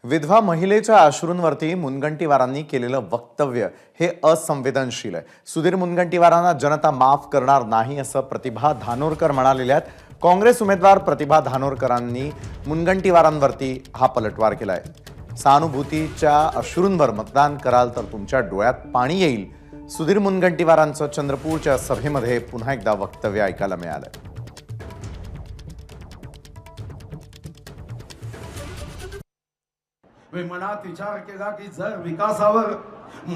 विधवा महिलेच्या अश्रूंवरती मुनगंटीवारांनी केलेलं वक्तव्य हे असंवेदनशील आहे। सुधीर मुनगंटीवारांना जनता माफ करणार नाही असं प्रतिभा धानोरकर म्हणालेल्या आहेत। काँग्रेस उमेदवार प्रतिभा धानोरकरांनी मुनगंटीवारांवरती हा पलटवार केलाय। सहानुभूतीच्या अश्रूंवर मतदान कराल तर तुमच्या डोळ्यात पाणी येईल। सुधीर मुनगंटीवारांचं चंद्रपूरच्या सभेमध्ये पुन्हा एकदा वक्तव्य ऐकायला मिळालं। मी मनात विचार केला की जर विकासावर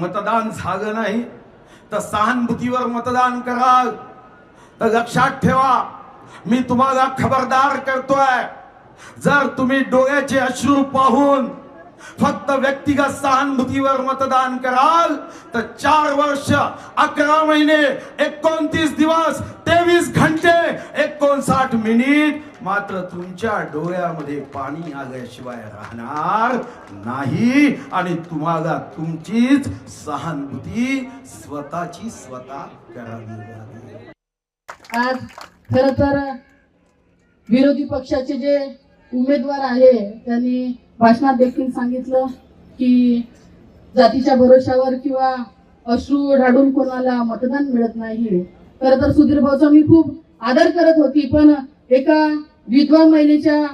मतदान झालं नाही तर सहानुभूतीवर मतदान कराल तर लक्षात ठेवा, मी तुम्हाला खबरदार करतोय, जर तुम्ही डोळ्याचे अश्रू पाहून फक्त व्यक्तिगत सहानुभूतीवर मतदान कराल तर 4 वर्ष 11 महिने 29 दिवस 23 घंटे 59 मिनिट मात्र तुमच्या डोळ्यामध्ये पाणी आल्याशिवाय राहणार नाही आणि तुम्हाला तुमचीच सहानुभूती स्वतःची स्वतः करावी लागेल। आज खरं तर विरोधी पक्षाचे जे उमेदवार आहे त्यांनी भाषणात देखील सांगितलं की जातीच्या भरोशावर किंवा अश्रू ढाळून कोणाला मतदान मिळत नाही। खरं तर सुधीर भाऊचा मी खूप आदर करत होती, पण एका विधवा महिलेच्या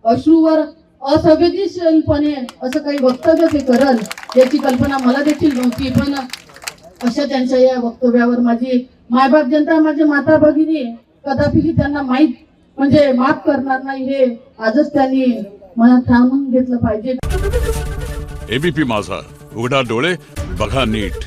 अश्रूवर असंवेदनशीलपणे असं काही वक्तव्य ते करल याची कल्पना मला देखील नव्हती। पण अशा त्यांच्या या वक्तव्यावर माझी मायबाप जनता, माझे माता भगिनी कदापिही त्यांना माफ करणार नाही हे आजच त्यांनी मनात ठाणून घेतलं पाहिजे। एबीपी माझा, उघडा डोळे बघा नीट।